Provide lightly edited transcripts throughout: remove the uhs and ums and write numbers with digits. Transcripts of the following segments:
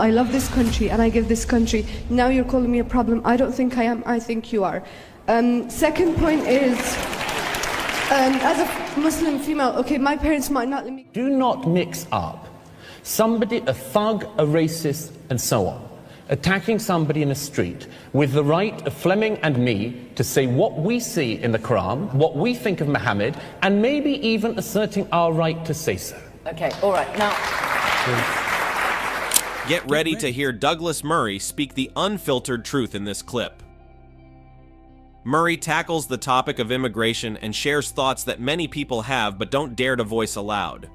I love this country and I give this country. Now you're calling me a problem. I don't think I am. I think you are. Second point is, as a Muslim female, okay, my parents might not let me... Do not mix up somebody, a thug, a racist, and so on, attacking somebody in a street with the right of Fleming and me to say what we see in the Quran, what we think of Muhammad, and maybe even asserting our right to say so. Okay, all right, now... Get ready to hear Douglas Murray speak the unfiltered truth in this clip. Murray tackles the topic of immigration and shares thoughts that many people have but don't dare to voice aloud.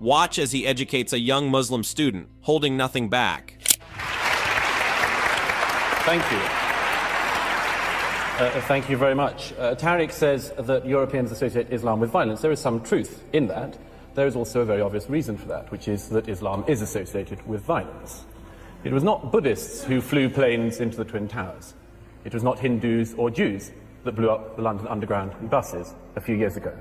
Watch as he educates a young Muslim student, holding nothing back. Thank you. Thank you very much. Tariq says that Europeans associate Islam with violence. There is some truth in that. There is also a very obvious reason for that, which is that Islam is associated with violence. It was not Buddhists who flew planes into the Twin Towers. It was not Hindus or Jews that blew up the London Underground in buses a few years ago.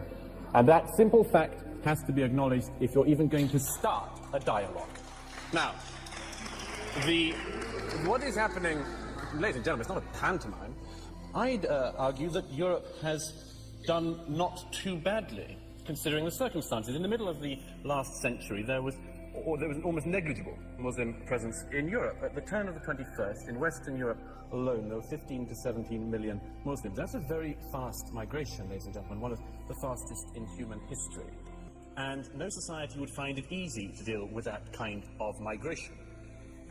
And that simple fact has to be acknowledged if you're even going to start a dialogue. Now, what is happening, ladies and gentlemen, it's not a pantomime. I'd argue that Europe has done not too badly, considering the circumstances. In the middle of the last century, there was an almost negligible Muslim presence in Europe. At the turn of the 21st, in Western Europe alone, there were 15 to 17 million Muslims. That's a very fast migration, ladies and gentlemen, one of the fastest in human history. And no society would find it easy to deal with that kind of migration.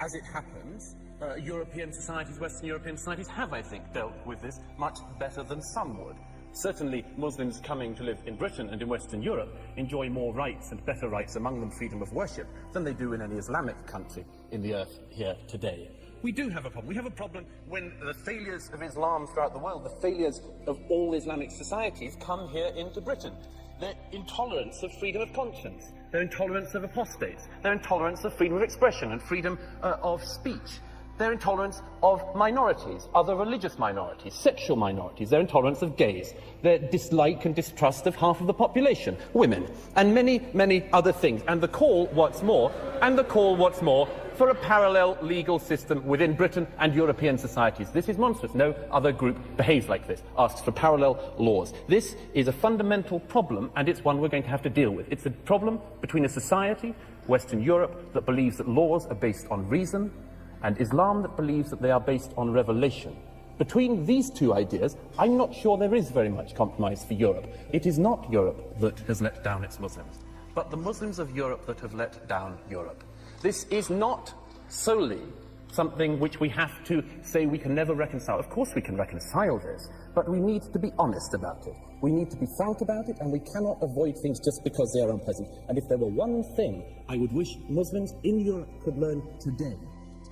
As it happens, European societies, Western European societies have, I think, dealt with this much better than some would. Certainly, Muslims coming to live in Britain and in Western Europe enjoy more rights and better rights, among them freedom of worship, than they do in any Islamic country in the earth here today. We do have a problem. We have a problem when the failures of Islam throughout the world, the failures of all Islamic societies, come here into Britain. Their intolerance of freedom of conscience, their intolerance of apostates, their intolerance of freedom of expression and freedom of speech, their intolerance of minorities, other religious minorities, sexual minorities, their intolerance of gays, their dislike and distrust of half of the population, women, and many, many other things. And the call, what's more, for a parallel legal system within Britain and European societies. This is monstrous. No other group behaves like this, asks for parallel laws. This is a fundamental problem, and it's one we're going to have to deal with. It's a problem between a society, Western Europe, that believes that laws are based on reason, and Islam that believes that they are based on revelation. Between these two ideas, I'm not sure there is very much compromise for Europe. It is not Europe that has let down its Muslims, but the Muslims of Europe that have let down Europe. This is not solely something which we have to say we can never reconcile. Of course we can reconcile this, but we need to be honest about it. We need to be frank about it, and we cannot avoid things just because they are unpleasant. And if there were one thing I would wish Muslims in Europe could learn today,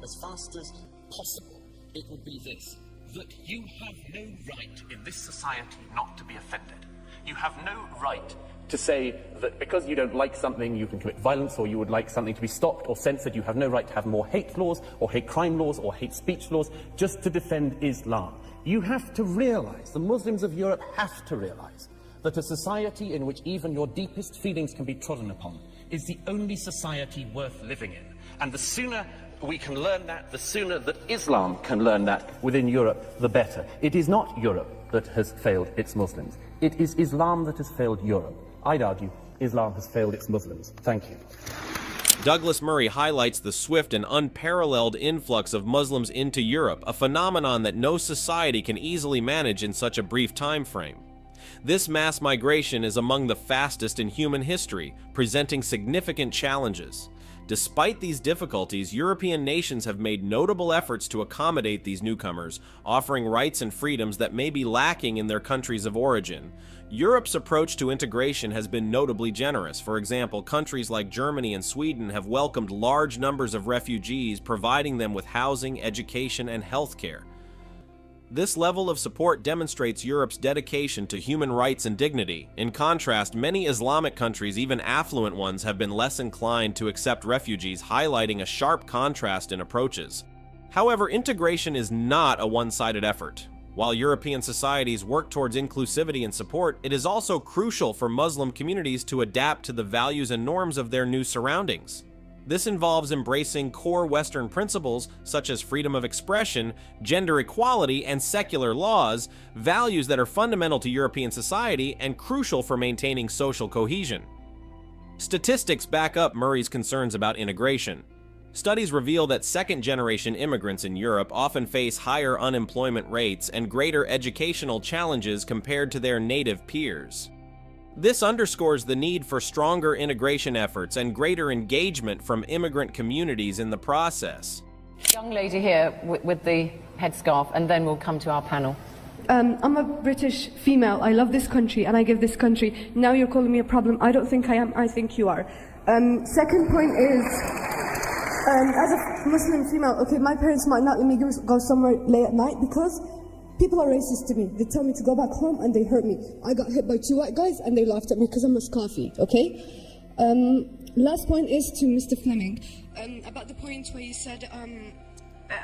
as fast as possible, it would be this: that you have no right in this society not to be offended. You have no right to say that because you don't like something you can commit violence, or you would like something to be stopped or censored. You have no right to have more hate laws or hate crime laws or hate speech laws just to defend Islam. You have to realize, the Muslims of Europe have to realize, that a society in which even your deepest feelings can be trodden upon is the only society worth living in. And the sooner we can learn that, the sooner that Islam can learn that within Europe, the better. It is not Europe that has failed its Muslims. It is Islam that has failed Europe. I'd argue Islam has failed its Muslims. Thank you. Douglas Murray highlights the swift and unparalleled influx of Muslims into Europe, a phenomenon that no society can easily manage in such a brief time frame. This mass migration is among the fastest in human history, presenting significant challenges. Despite these difficulties, European nations have made notable efforts to accommodate these newcomers, offering rights and freedoms that may be lacking in their countries of origin. Europe's approach to integration has been notably generous. For example, countries like Germany and Sweden have welcomed large numbers of refugees, providing them with housing, education, and healthcare. This level of support demonstrates Europe's dedication to human rights and dignity. In contrast, many Islamic countries, even affluent ones, have been less inclined to accept refugees, highlighting a sharp contrast in approaches. However, integration is not a one-sided effort. While European societies work towards inclusivity and support, it is also crucial for Muslim communities to adapt to the values and norms of their new surroundings. This involves embracing core Western principles such as freedom of expression, gender equality, and secular laws, values that are fundamental to European society and crucial for maintaining social cohesion. Statistics back up Murray's concerns about integration. Studies reveal that second-generation immigrants in Europe often face higher unemployment rates and greater educational challenges compared to their native peers. This underscores the need for stronger integration efforts and greater engagement from immigrant communities in the process. Young lady here with the headscarf, and then we'll come to our panel. I'm a British female. I love this country and I give this country. Now you're calling me a problem. I don't think I am. I think you are. Second point is, as a Muslim female, okay, my parents might not let me go somewhere late at night because people are racist to me. They tell me to go back home and they hurt me. I got hit by 2 white guys and they laughed at me because I'm a scarfy, okay? Last point is to Mr. Fleming. About the point where you said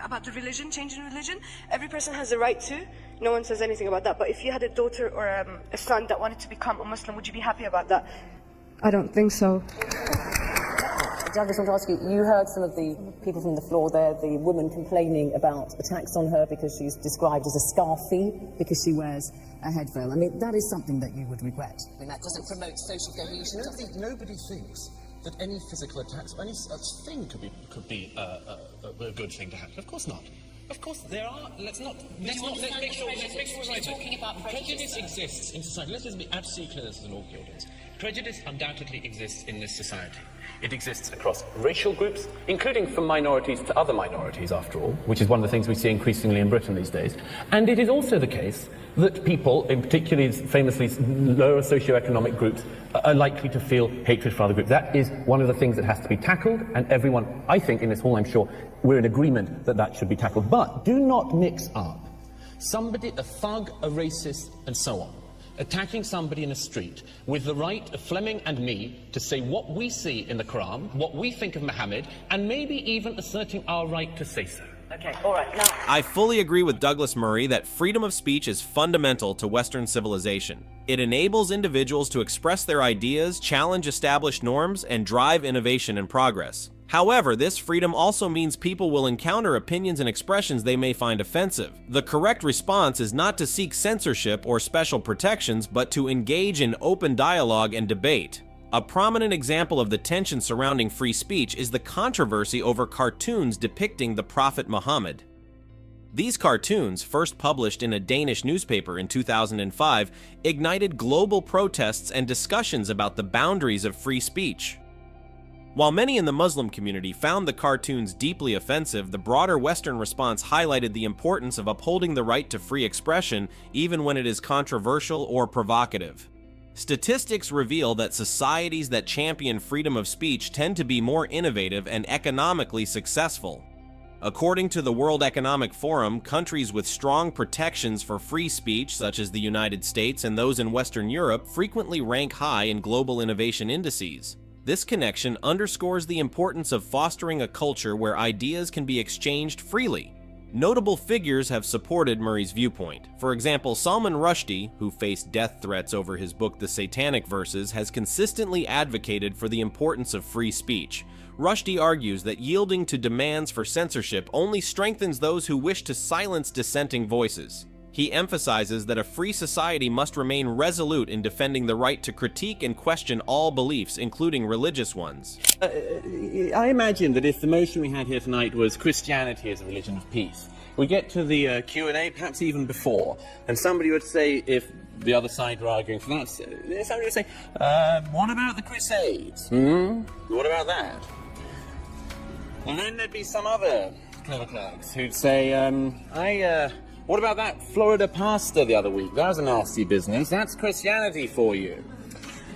about the religion, changing religion. Every person has the right to. No one says anything about that. But if you had a daughter or a son that wanted to become a Muslim, would you be happy about that? I don't think so. Douglas, I want to ask you, you heard some of the people from the floor there, the woman complaining about attacks on her because she's described as a scarfie because she wears a head veil. I mean, that is something that you would regret. I mean, that doesn't promote social cohesion. Nobody thinks that any physical attacks or any such thing could be a good thing to happen. Of course not. Of course there are. Let's make sure we're right. Talking about Prejudice exists in society. Let's just be absolutely clear this is an audience. Prejudice undoubtedly exists in this society. It exists across racial groups, including from minorities to other minorities, after all, which is one of the things we see increasingly in Britain these days. And it is also the case that people, in particularly famously lower socioeconomic groups, are likely to feel hatred for other groups. That is one of the things that has to be tackled, and everyone, I think, in this hall, I'm sure, we're in agreement that that should be tackled. But do not mix up somebody, a thug, a racist, and so on, attacking somebody in a street with the right of Fleming and me to say what we see in the Quran, what we think of Muhammad, and maybe even asserting our right to say so. Okay, all right, now... I fully agree with Douglas Murray that freedom of speech is fundamental to Western civilization. It enables individuals to express their ideas, challenge established norms, and drive innovation and progress. However, this freedom also means people will encounter opinions and expressions they may find offensive. The correct response is not to seek censorship or special protections, but to engage in open dialogue and debate. A prominent example of the tension surrounding free speech is the controversy over cartoons depicting the Prophet Muhammad. These cartoons, first published in a Danish newspaper in 2005, ignited global protests and discussions about the boundaries of free speech. While many in the Muslim community found the cartoons deeply offensive, the broader Western response highlighted the importance of upholding the right to free expression even when it is controversial or provocative. Statistics reveal that societies that champion freedom of speech tend to be more innovative and economically successful. According to the World Economic Forum, countries with strong protections for free speech, such as the United States and those in Western Europe, frequently rank high in global innovation indices. This connection underscores the importance of fostering a culture where ideas can be exchanged freely. Notable figures have supported Murray's viewpoint. For example, Salman Rushdie, who faced death threats over his book The Satanic Verses, has consistently advocated for the importance of free speech. Rushdie argues that yielding to demands for censorship only strengthens those who wish to silence dissenting voices. He emphasizes that a free society must remain resolute in defending the right to critique and question all beliefs, including religious ones. I imagine that if the motion we had here tonight was Christianity as a religion of peace, we get to the Q&A, perhaps even before, and somebody would say, if the other side were arguing for that, somebody would say, what about the Crusades? What about that? And then there'd be some other clever clerks who'd say, what about that Florida pastor the other week? That was a nasty business. That's Christianity for you.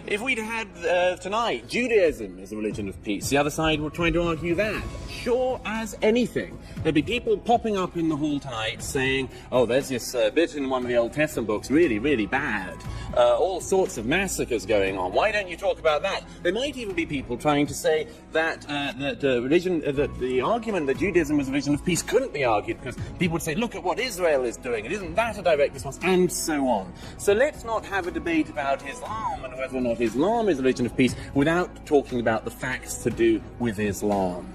If we'd had tonight Judaism as a religion of peace, the other side were trying to argue that. sure as anything. There'll be people popping up in the hall tonight saying, oh, there's this bit in one of the Old Testament books, really, really bad. All sorts of massacres going on. Why don't you talk about that? There might even be people trying to say that the argument that Judaism was a religion of peace couldn't be argued, because people would say, look at what Israel is doing, and isn't that a direct response, and so on. So let's not have a debate about Islam and whether or not Islam is a religion of peace without talking about the facts to do with Islam.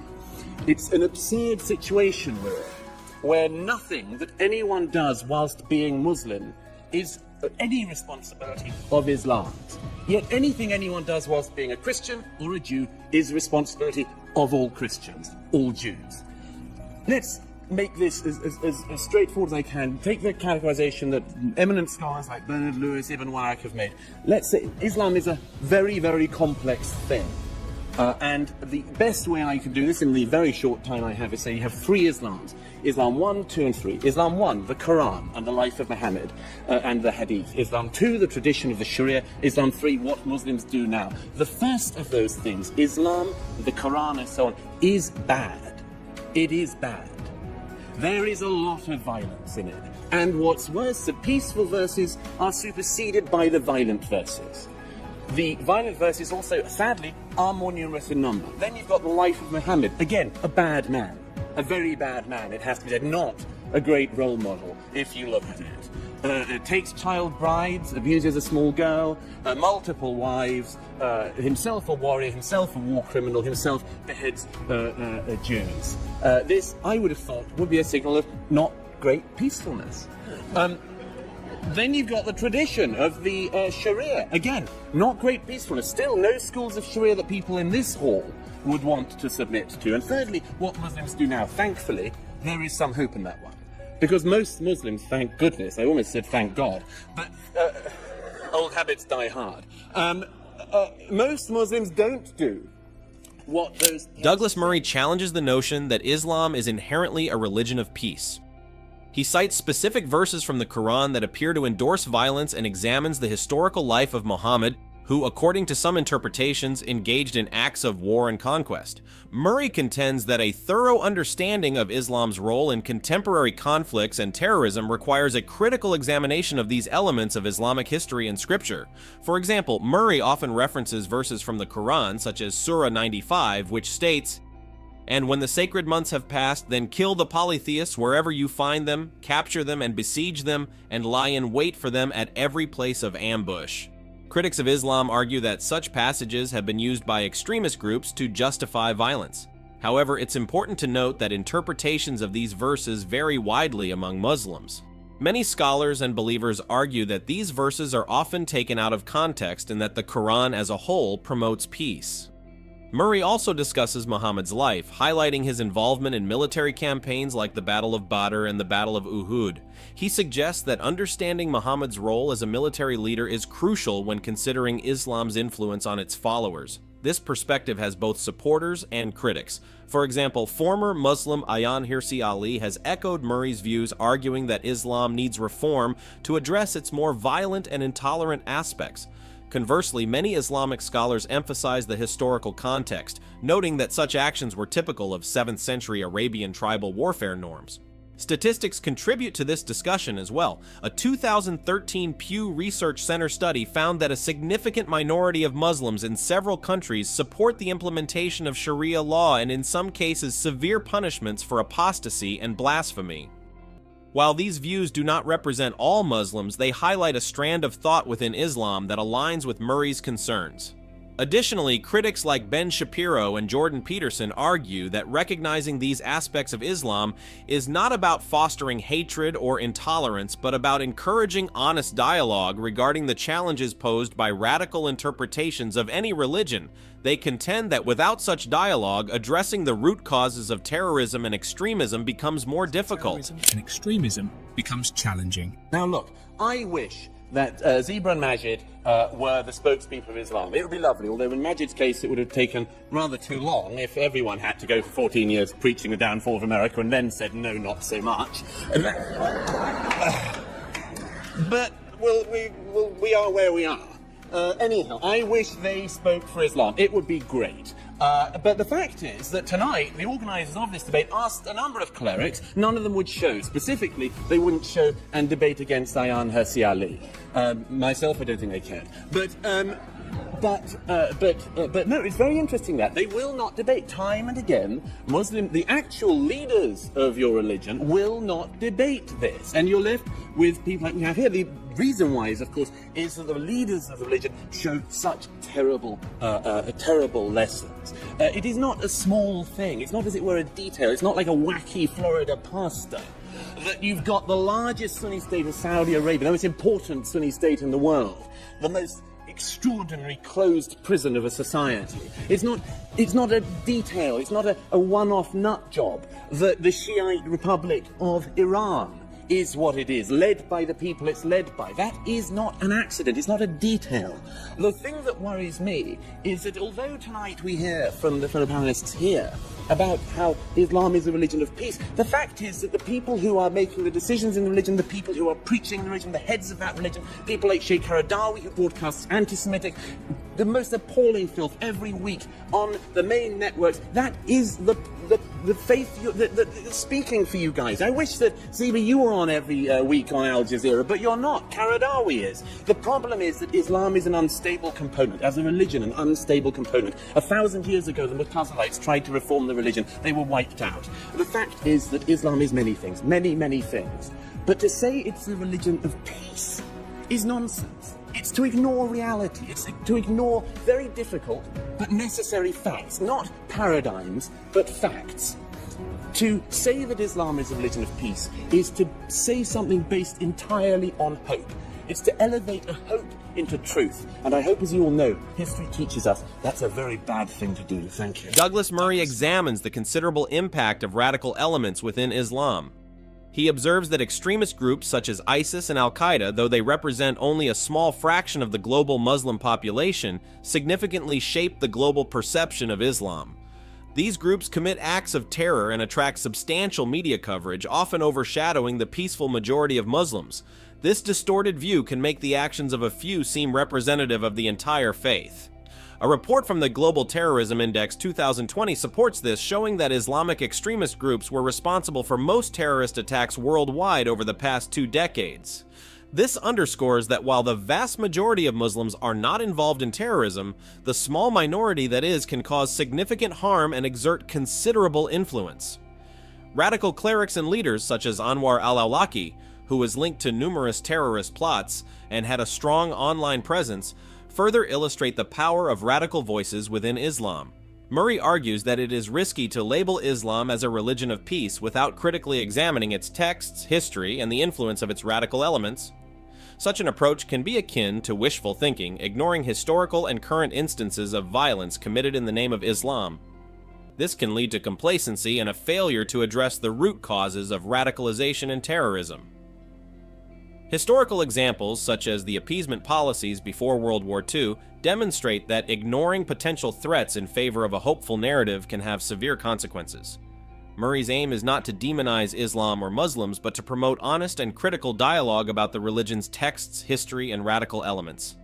It's an absurd situation where nothing that anyone does whilst being Muslim is any responsibility of Islam's. Yet anything anyone does whilst being a Christian or a Jew is responsibility of all Christians, all Jews. Let's make this as straightforward as I can. Take the categorization that eminent scholars like Bernard Lewis, Ibn Waraq have made. Let's say Islam is a very, very complex thing. And the best way I can do this in the very short time I have is say you have three Islams. Islam 1, 2 and 3. Islam 1, the Quran and the life of Muhammad and the Hadith. Islam 2, the tradition of the Sharia. Islam 3, what Muslims do now. The first of those things, Islam, the Quran and so on, is bad. It is bad. There is a lot of violence in it. And what's worse, the peaceful verses are superseded by the violent verses. The violent verses also, sadly, are more numerous in number. Then you've got the life of Muhammad. Again, a bad man. A very bad man, it has to be said. Not a great role model, if you look at it. It takes child brides, abuses a small girl, multiple wives, himself a warrior, himself a war criminal, himself beheads Jews. This, I would have thought, would be a signal of not great peacefulness. Then you've got the tradition of the Sharia. Again, not great peacefulness. Still, no schools of Sharia that people in this hall would want to submit to. And thirdly, what Muslims do now, thankfully, there is some hope in that one. Because most Muslims, thank goodness, I almost said thank God, but old habits die hard. Most Muslims don't do what those... Douglas Murray challenges the notion that Islam is inherently a religion of peace. He cites specific verses from the Quran that appear to endorse violence and examines the historical life of Muhammad, who, according to some interpretations, engaged in acts of war and conquest. Murray contends that a thorough understanding of Islam's role in contemporary conflicts and terrorism requires a critical examination of these elements of Islamic history and scripture. For example, Murray often references verses from the Quran, such as Surah 95, which states, "And when the sacred months have passed, then kill the polytheists wherever you find them, capture them and besiege them, and lie in wait for them at every place of ambush." Critics of Islam argue that such passages have been used by extremist groups to justify violence. However, it's important to note that interpretations of these verses vary widely among Muslims. Many scholars and believers argue that these verses are often taken out of context and that the Quran as a whole promotes peace. Murray also discusses Muhammad's life, highlighting his involvement in military campaigns like the Battle of Badr and the Battle of Uhud. He suggests that understanding Muhammad's role as a military leader is crucial when considering Islam's influence on its followers. This perspective has both supporters and critics. For example, former Muslim Ayaan Hirsi Ali has echoed Murray's views, arguing that Islam needs reform to address its more violent and intolerant aspects. Conversely, many Islamic scholars emphasize the historical context, noting that such actions were typical of 7th century Arabian tribal warfare norms. Statistics contribute to this discussion as well. A 2013 Pew Research Center study found that a significant minority of Muslims in several countries support the implementation of Sharia law and in some cases severe punishments for apostasy and blasphemy. While these views do not represent all Muslims, they highlight a strand of thought within Islam that aligns with Murray's concerns. Additionally, critics like Ben Shapiro and Jordan Peterson argue that recognizing these aspects of Islam is not about fostering hatred or intolerance, but about encouraging honest dialogue regarding the challenges posed by radical interpretations of any religion. They contend that without such dialogue, addressing the root causes of terrorism and extremism becomes more difficult. Terrorism and extremism becomes challenging. Now look, I wish that Zebra and Majid were the spokespeople of Islam. It would be lovely, although in Majid's case it would have taken rather too long if everyone had to go for 14 years preaching the downfall of America and then said no, not so much. But we are where we are. Anyhow, I wish they spoke for Islam. It would be great. But the fact is that tonight, the organisers of this debate asked a number of clerics. None of them would show. Specifically, they wouldn't show and debate against Ayaan Hirsi Ali. Myself, I don't think they cared. But no, it's very interesting that they will not debate. Time and again, the actual leaders of your religion will not debate this. And you're left with people like we have here. The reason why is, of course, is that the leaders of the religion show such terrible lessons. It is not a small thing. It's not, as it were, a detail. It's not like a wacky Florida pastor. That you've got the largest Sunni state of Saudi Arabia, the most important Sunni state in the world, the most extraordinary closed prison of a society. It's not a detail, it's not a one-off nut job. The Shiite Republic of Iran is what it is, led by the people it's led by. That is not an accident, it's not a detail. The thing that worries me is that although tonight we hear from the fellow panelists here about how Islam is a religion of peace, the fact is that the people who are making the decisions in the religion, the people who are preaching the religion, the heads of that religion, people like Sheikh Qaradawi, who broadcasts anti-Semitic, the most appalling filth every week on the main networks, that is the faith speaking for you guys. I wish that, Ziba, you were on every week on Al Jazeera, but you're not. Qaradawi is. The problem is that Islam is an unstable component. As a religion, an unstable component. 1,000 years ago, the Mutazilites tried to reform the religion. They were wiped out. The fact is that Islam is many things. Many, many things. But to say it's a religion of peace is nonsense. It's to ignore reality. It's to ignore very difficult but necessary facts. Not paradigms, but facts. To say that Islam is a religion of peace is to say something based entirely on hope. It's to elevate a hope into truth. And I hope, as you all know, history teaches us that's a very bad thing to do. Thank you. Douglas Murray examines the considerable impact of radical elements within Islam. He observes that extremist groups such as ISIS and Al-Qaeda, though they represent only a small fraction of the global Muslim population, significantly shape the global perception of Islam. These groups commit acts of terror and attract substantial media coverage, often overshadowing the peaceful majority of Muslims. This distorted view can make the actions of a few seem representative of the entire faith. A report from the Global Terrorism Index 2020 supports this, showing that Islamic extremist groups were responsible for most terrorist attacks worldwide over the past 2 decades. This underscores that while the vast majority of Muslims are not involved in terrorism, the small minority that is can cause significant harm and exert considerable influence. Radical clerics and leaders such as Anwar al-Awlaki, who was linked to numerous terrorist plots and had a strong online presence, further illustrate the power of radical voices within Islam. Murray argues that it is risky to label Islam as a religion of peace without critically examining its texts, history, and the influence of its radical elements. Such an approach can be akin to wishful thinking, ignoring historical and current instances of violence committed in the name of Islam. This can lead to complacency and a failure to address the root causes of radicalization and terrorism. Historical examples, such as the appeasement policies before World War II, demonstrate that ignoring potential threats in favor of a hopeful narrative can have severe consequences. Murray's aim is not to demonize Islam or Muslims, but to promote honest and critical dialogue about the religion's texts, history, and radical elements.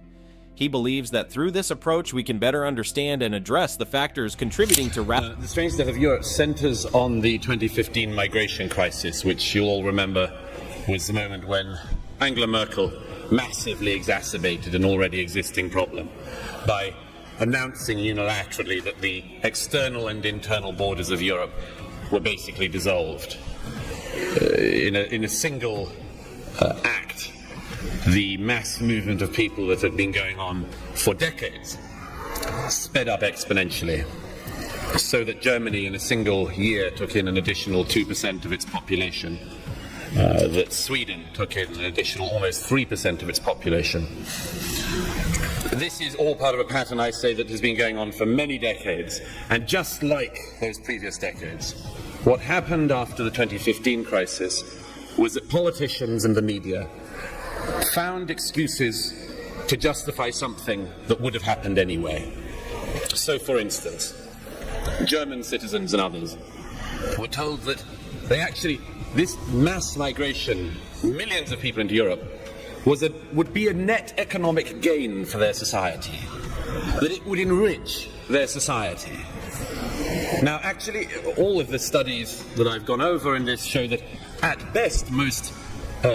He believes that through this approach we can better understand and address the factors contributing to The strange death of Europe centers on the 2015 migration crisis, which you'll all remember was the moment when Angela Merkel massively exacerbated an already existing problem by announcing unilaterally that the external and internal borders of Europe were basically dissolved. In a single act, the mass movement of people that had been going on for decades sped up exponentially, so that Germany in a single year took in an additional 2% of its population. That Sweden took in an additional almost 3% of its population. This is all part of a pattern, I say, that has been going on for many decades, and just like those previous decades, what happened after the 2015 crisis was that politicians and the media found excuses to justify something that would have happened anyway. So, for instance, German citizens and others were told that this mass migration, millions of people into Europe, would be a net economic gain for their society, that it would enrich their society. Now, actually, all of the studies that I've gone over in this show that, at best, most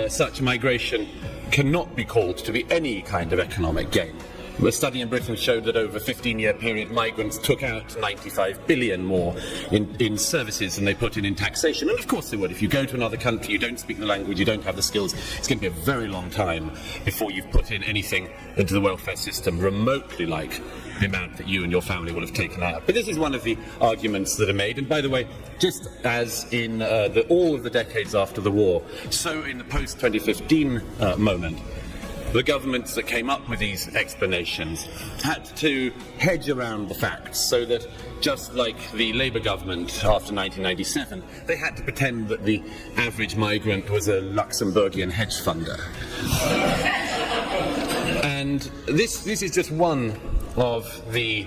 such migration cannot be called to be any kind of economic gain. A study in Britain showed that over a 15-year period, migrants took out 95 billion more in services than they put in taxation. And of course they would. If you go to another country, you don't speak the language, you don't have the skills, it's going to be a very long time before you've put in anything into the welfare system remotely like the amount that you and your family will have taken out. But this is one of the arguments that are made. And by the way, just as in all of the decades after the war, so in the post-2015 moment, the governments that came up with these explanations had to hedge around the facts, so that just like the Labour government after 1997, they had to pretend that the average migrant was a Luxembourgian hedge funder. And this is just one of the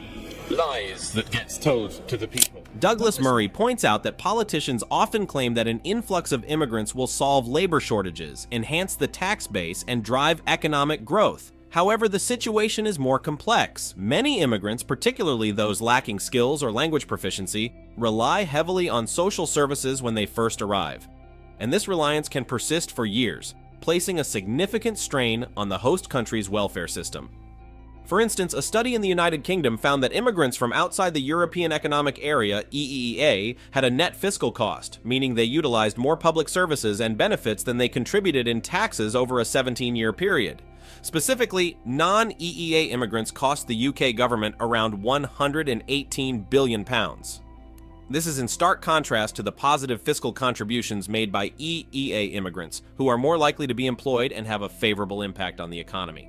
lies that gets told to the people. Douglas Murray points out that politicians often claim that an influx of immigrants will solve labor shortages, enhance the tax base, and drive economic growth. However, the situation is more complex. Many immigrants, particularly those lacking skills or language proficiency, rely heavily on social services when they first arrive. And this reliance can persist for years, placing a significant strain on the host country's welfare system. For instance, a study in the United Kingdom found that immigrants from outside the European Economic Area, EEA, had a net fiscal cost, meaning they utilized more public services and benefits than they contributed in taxes over a 17-year period. Specifically, non-EEA immigrants cost the UK government around £118 billion. This is in stark contrast to the positive fiscal contributions made by EEA immigrants, who are more likely to be employed and have a favorable impact on the economy.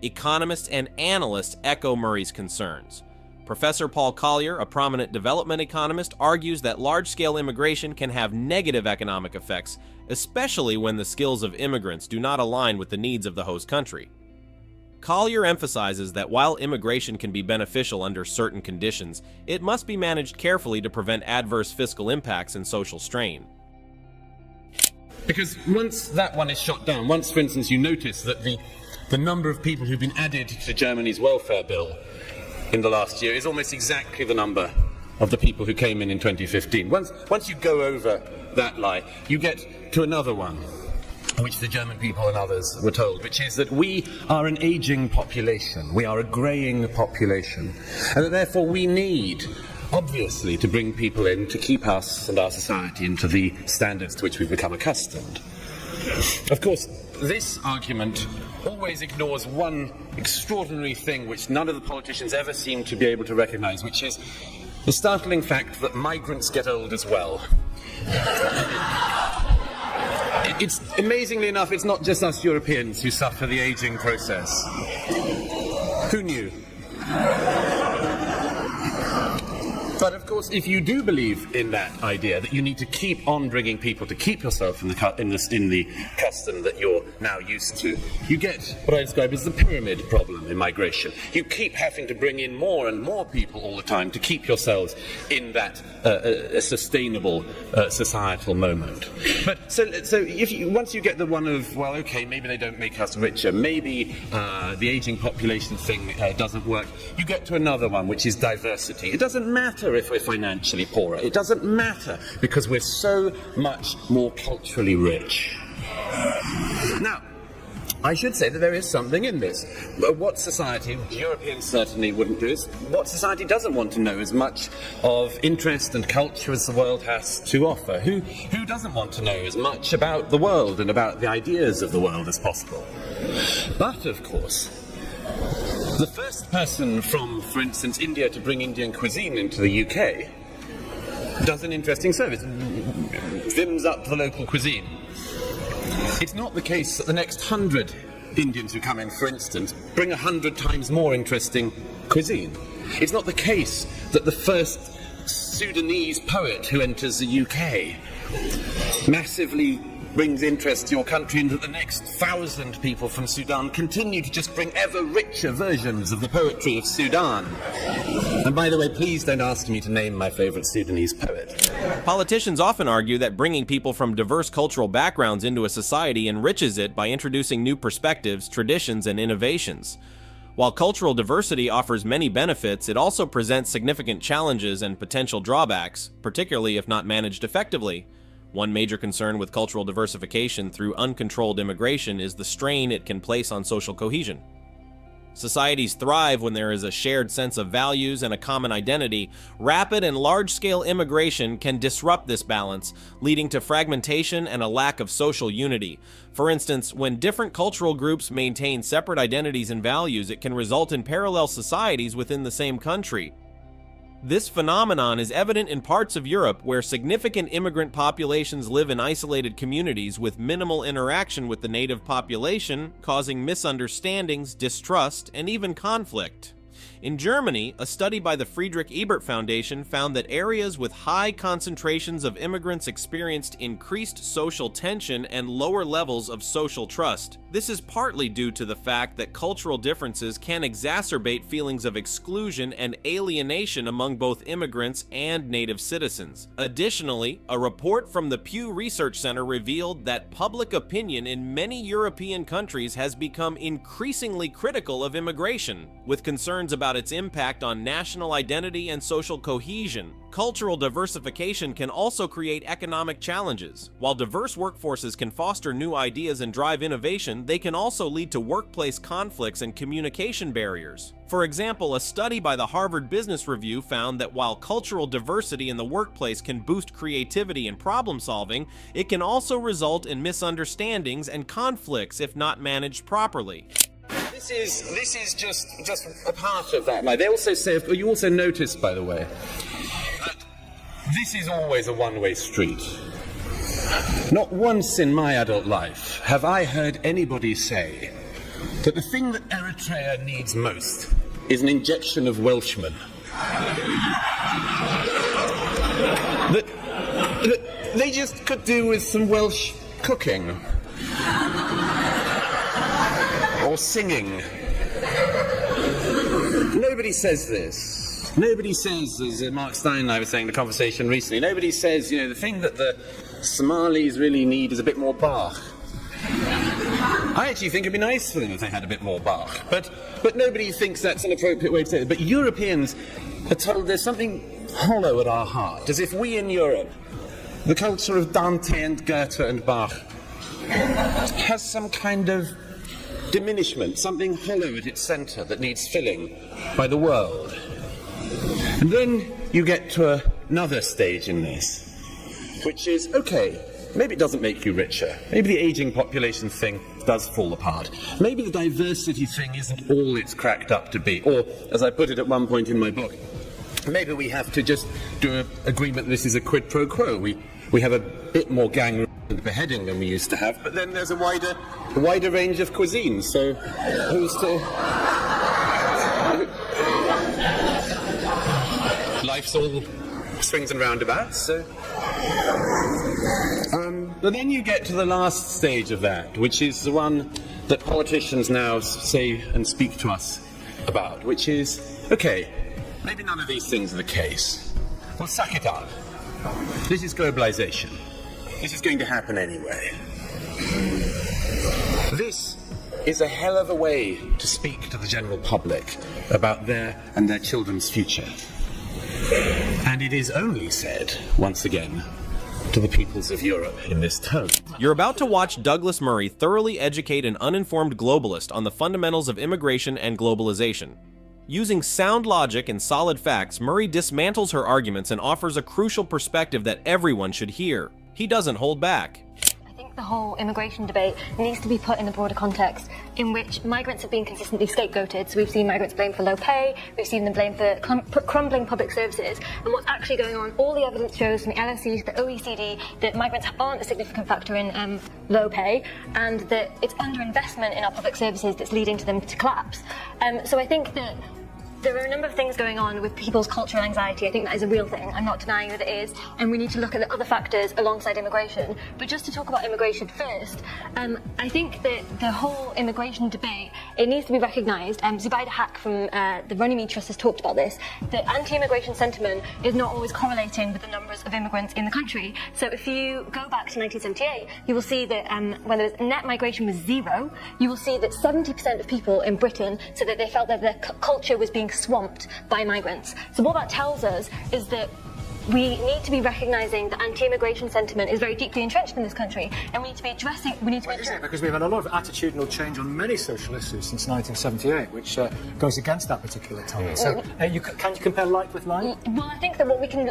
Economists and analysts echo Murray's concerns. Professor Paul Collier, a prominent development economist, argues that large-scale immigration can have negative economic effects, especially when the skills of immigrants do not align with the needs of the host country. Collier emphasizes that while immigration can be beneficial under certain conditions, it must be managed carefully to prevent adverse fiscal impacts and social strain. Because once that one is shot down, once, for instance, you notice that the number of people who've been added to Germany's welfare bill in the last year is almost exactly the number of the people who came in 2015. Once you go over that lie, you get to another one, which the German people and others were told, which is that we are an aging population, we are a greying population, and that therefore we need, obviously, to bring people in to keep us and our society into the standards to which we've become accustomed. Of course, this argument always ignores one extraordinary thing which none of the politicians ever seem to be able to recognize, which is the startling fact that migrants get old as well. It's amazingly enough, it's not just us Europeans who suffer the aging process. Who knew? But of course, if you do believe in that idea that you need to keep on bringing people to keep yourself in the custom that you're now used to, you get what I describe as the pyramid problem in migration. You keep having to bring in more and more people all the time to keep yourselves in that sustainable societal moment. But so if once you get the one of, well, okay, maybe they don't make us richer, maybe the aging population thing doesn't work, you get to another one, which is diversity. It doesn't matter if we're financially poorer. It doesn't matter because we're so much more culturally rich. Now, I should say that there is something in this. What society, Europeans certainly wouldn't do, is what society doesn't want to know as much of interest and culture as the world has to offer. Who doesn't want to know as much about the world and about the ideas of the world as possible? But, of course, the first person from, for instance, India to bring Indian cuisine into the UK does an interesting service, vimms up the local cuisine. It's not the case that the next 100 Indians who come in, for instance, bring 100 times more interesting cuisine. It's not the case that the first Sudanese poet who enters the UK massively brings interest to your country, and that the next 1,000 people from Sudan continue to just bring ever richer versions of the poetry of Sudan. And by the way, please don't ask me to name my favorite Sudanese poet. Politicians often argue that bringing people from diverse cultural backgrounds into a society enriches it by introducing new perspectives, traditions, and innovations. While cultural diversity offers many benefits, it also presents significant challenges and potential drawbacks, particularly if not managed effectively. One major concern with cultural diversification through uncontrolled immigration is the strain it can place on social cohesion. Societies thrive when there is a shared sense of values and a common identity. Rapid and large-scale immigration can disrupt this balance, leading to fragmentation and a lack of social unity. For instance, when different cultural groups maintain separate identities and values, it can result in parallel societies within the same country. This phenomenon is evident in parts of Europe where significant immigrant populations live in isolated communities with minimal interaction with the native population, causing misunderstandings, distrust, and even conflict. In Germany, a study by the Friedrich Ebert Foundation found that areas with high concentrations of immigrants experienced increased social tension and lower levels of social trust. This is partly due to the fact that cultural differences can exacerbate feelings of exclusion and alienation among both immigrants and native citizens. Additionally, a report from the Pew Research Center revealed that public opinion in many European countries has become increasingly critical of immigration, with concerns about its impact on national identity and social cohesion. Cultural diversification can also create economic challenges. While diverse workforces can foster new ideas and drive innovation, they can also lead to workplace conflicts and communication barriers. For example, a study by the Harvard Business Review found that while cultural diversity in the workplace can boost creativity and problem solving, it can also result in misunderstandings and conflicts if not managed properly. This is just a part of that. Like they also say, you also notice, by the way, that this is always a one-way street. Not once in my adult life have I heard anybody say that the thing that Eritrea needs most is an injection of Welshmen. That they just could do with some Welsh cooking. Or singing. Nobody says this. Nobody says, as Mark Stein and I were saying in the conversation recently, nobody says, the thing that the Somalis really need is a bit more Bach. I actually think it'd be nice for them if they had a bit more Bach. But nobody thinks that's an appropriate way to say it. But Europeans are told there's something hollow at our heart, as if we in Europe, the culture of Dante and Goethe and Bach, has some kind of diminishment, something hollow at its centre that needs filling by the world. And then you get to another stage in this, which is, okay, maybe it doesn't make you richer. Maybe the ageing population thing does fall apart. Maybe the diversity thing isn't all it's cracked up to be. Or, as I put it at one point in my book, maybe we have to just do an agreement that this is a quid pro quo. We have a bit more gang and beheading than we used to have, but then there's a wider range of cuisines, so who's to... Life's all swings and roundabouts, so... But then you get to the last stage of that, which is the one that politicians now say and speak to us about, which is, okay, maybe none of these things are the case. Well, suck it up. This is globalization. This is going to happen anyway. This is a hell of a way to speak to the general public about their and their children's future. And it is only said, once again, to the peoples of Europe in this tone. You're about to watch Douglas Murray thoroughly educate an uninformed globalist on the fundamentals of immigration and globalization. Using sound logic and solid facts, Murray dismantles her arguments and offers a crucial perspective that everyone should hear. He doesn't hold back. I think the whole immigration debate needs to be put in a broader context in which migrants have been consistently scapegoated. So we've seen migrants blamed for low pay, we've seen them blamed for crumbling public services, and what's actually going on, all the evidence shows from the LSE to the OECD that migrants aren't a significant factor in low pay, and that it's underinvestment in our public services that's leading to them to collapse. So I think that there are a number of things going on with people's cultural anxiety. I think that is a real thing. I'm not denying that it is. And we need to look at the other factors alongside immigration. But just to talk about immigration first, I think that the whole immigration debate, it needs to be recognised. Zubaida Haq from the Runnymede Trust has talked about this, that anti-immigration sentiment is not always correlating with the numbers of immigrants in the country. So if you go back to 1978, you will see that when there was net migration was 0, you will see that 70% of people in Britain said that they felt that their culture was being swamped by migrants. So what that tells us is that we need to be recognising that anti-immigration sentiment is very deeply entrenched in this country, and we need to be addressing. Because we've had a lot of attitudinal change on many social issues since 1978, which goes against that particular time. So, can you compare like with like? Well, I think that what we can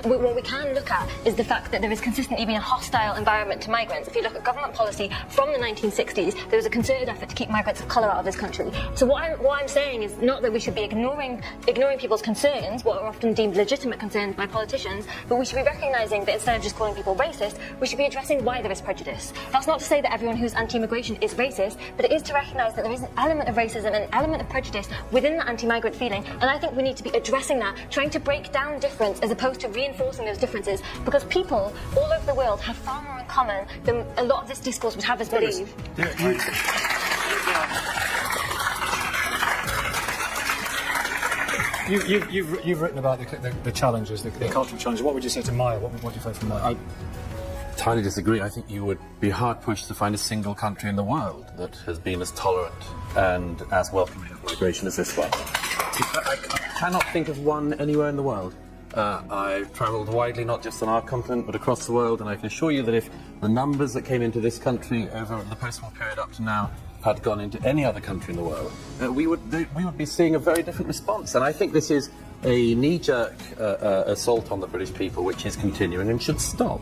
look at is the fact that there has consistently been a hostile environment to migrants. If you look at government policy from the 1960s, there was a concerted effort to keep migrants of colour out of this country. So what I'm saying is not that we should be ignoring people's concerns, what are often deemed legitimate concerns by politicians. But we should be recognising that instead of just calling people racist, we should be addressing why there is prejudice. That's not to say that everyone who's anti-immigration is racist, but it is to recognise that there is an element of racism and an element of prejudice within the anti-migrant feeling, and I think we need to be addressing that, trying to break down difference as opposed to reinforcing those differences, because people all over the world have far more in common than a lot of this discourse would have us believe. You've written about the challenges, the cultural challenges. What would you say to Maya? What would you say from Maya? I entirely disagree. I think you would be hard-pushed to find a single country in the world that has been as tolerant and as welcoming of migration as this one. I cannot think of one anywhere in the world. I've travelled widely, not just on our continent, but across the world, and I can assure you that if the numbers that came into this country over the post-war period up to now had gone into any other country in the world, we would be seeing a very different response. And I think this is a knee-jerk assault on the British people, which is continuing and should stop.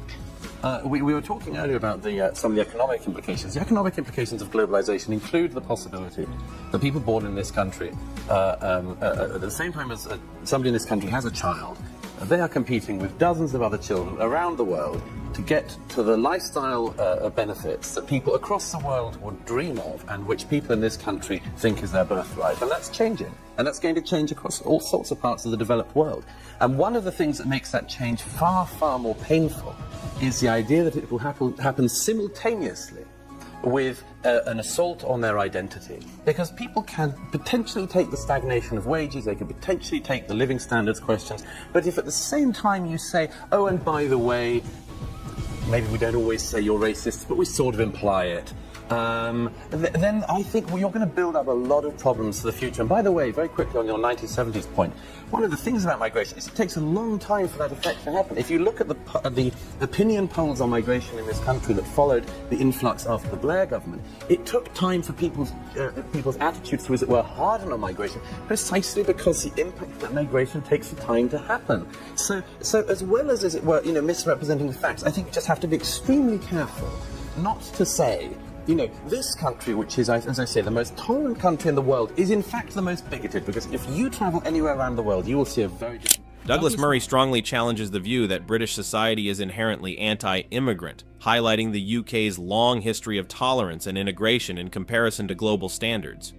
We were talking earlier about some of the economic implications. The economic implications of globalisation include the possibility that people born in this country, at the same time as somebody in this country has a child, they are competing with dozens of other children around the world to get to the lifestyle benefits that people across the world would dream of and which people in this country think is their birthright. And that's changing. And that's going to change across all sorts of parts of the developed world. And one of the things that makes that change far, far more painful is the idea that it will happen simultaneously with an assault on their identity. Because people can potentially take the stagnation of wages, they can potentially take the living standards questions, but if at the same time you say, oh, and by the way, maybe we don't always say you're racist, but we sort of imply it, then I think you're going to build up a lot of problems for the future. And by the way, very quickly on your 1970s point, one of the things about migration is it takes a long time for that effect to happen. If you look at the opinion polls on migration in this country that followed the influx after the Blair government, it took time for people's attitudes to, as it were, harden on migration, precisely because the impact of that migration takes the time to happen. So as well as it were, misrepresenting the facts, I think we just have to be extremely careful not to say, this country, which is, as I say, the most tolerant country in the world, is in fact the most bigoted, because if you travel anywhere around the world, you will see a very different... Douglas Murray strongly challenges the view that British society is inherently anti-immigrant, highlighting the UK's long history of tolerance and integration in comparison to global standards.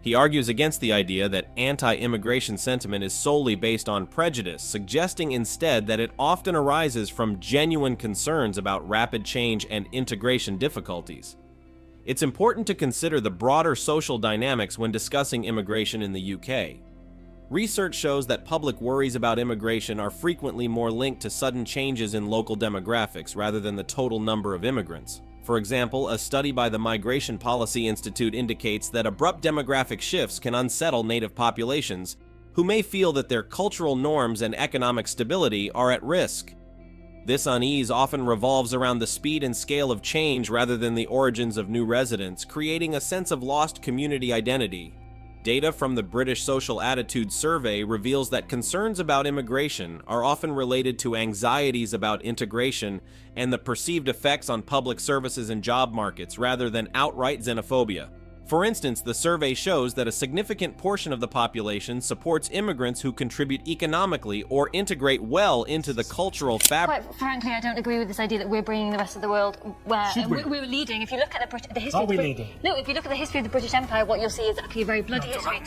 He argues against the idea that anti-immigration sentiment is solely based on prejudice, suggesting instead that it often arises from genuine concerns about rapid change and integration difficulties. It's important to consider the broader social dynamics when discussing immigration in the UK. Research shows that public worries about immigration are frequently more linked to sudden changes in local demographics rather than the total number of immigrants. For example, a study by the Migration Policy Institute indicates that abrupt demographic shifts can unsettle native populations, who may feel that their cultural norms and economic stability are at risk. This unease often revolves around the speed and scale of change rather than the origins of new residents, creating a sense of lost community identity. Data from the British Social Attitude Survey reveals that concerns about immigration are often related to anxieties about integration and the perceived effects on public services and job markets rather than outright xenophobia. For instance, the survey shows that a significant portion of the population supports immigrants who contribute economically or integrate well into the cultural fabric. Quite frankly, I don't agree with this idea that we're bringing the rest of the world where we're leading. If you look at the history... Are we leading? No, if you look at the history of the British Empire, what you'll see is actually a very bloody history.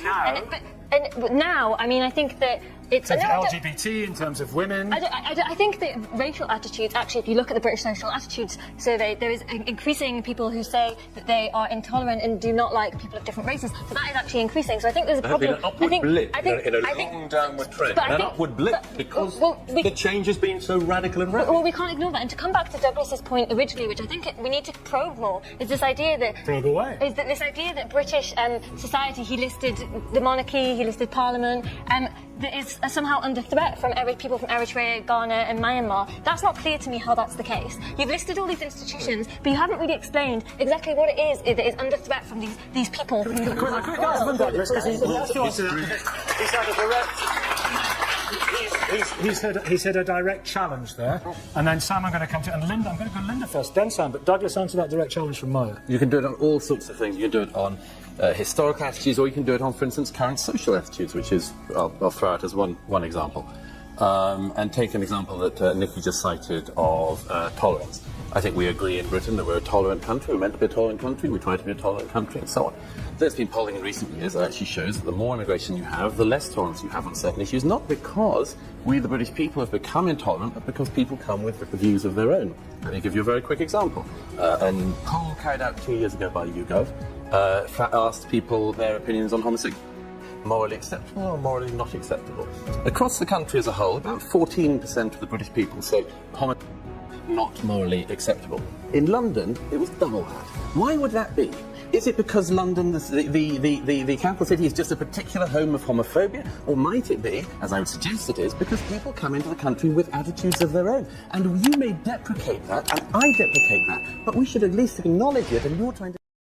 And now, I mean, I think that it's... In terms of LGBT, in terms of women... I think that racial attitudes, actually, if you look at the British Social Attitudes Survey, there is increasing people who say that they are intolerant and do not like people of different races. So that is actually increasing. So I think there's a problem. There has been an upward blip in a long downward trend. An upward blip because the change has been so radical and rapid. Well, we can't ignore that. And to come back to Douglas's point originally, which I think we need to probe more, is this idea that... Probe away. Is that this idea that British society, he listed the monarchy, he listed Parliament, that is somehow under threat from people from Eritrea, Ghana and Myanmar. That's not clear to me how that's the case. You've listed all these institutions, but you haven't really explained exactly what it is that is under threat from these people. Quick answer, Douglas, because he's had a direct challenge there. And then Sam, I'm going to come to, and Linda, I'm going to go Linda first, then Sam, but Douglas, answer that direct challenge from Maya. You can do it on all sorts of things. You can do it on historical attitudes, or you can do it on, for instance, current social attitudes, which is, I'll throw out as one example. And take an example that Nikki just cited of tolerance. I think we agree in Britain that we're a tolerant country, we're meant to be a tolerant country, we try to be a tolerant country, and so on. There's been polling in recent years that actually shows that the more immigration you have, the less tolerance you have on certain issues, not because we, the British people, have become intolerant, but because people come with views of their own. Let me give you a very quick example. A poll carried out 2 years ago by YouGov asked people their opinions on homosexuality. Morally acceptable or morally not acceptable. Across the country as a whole, about 14% of the British people say homosexuality not morally acceptable. In London, it was double that. Why would that be? Is it because London, the capital city, is just a particular home of homophobia? Or might it be, as I would suggest it is, because people come into the country with attitudes of their own? And you may deprecate that, and I deprecate that, but we should at least acknowledge it, and you're trying to...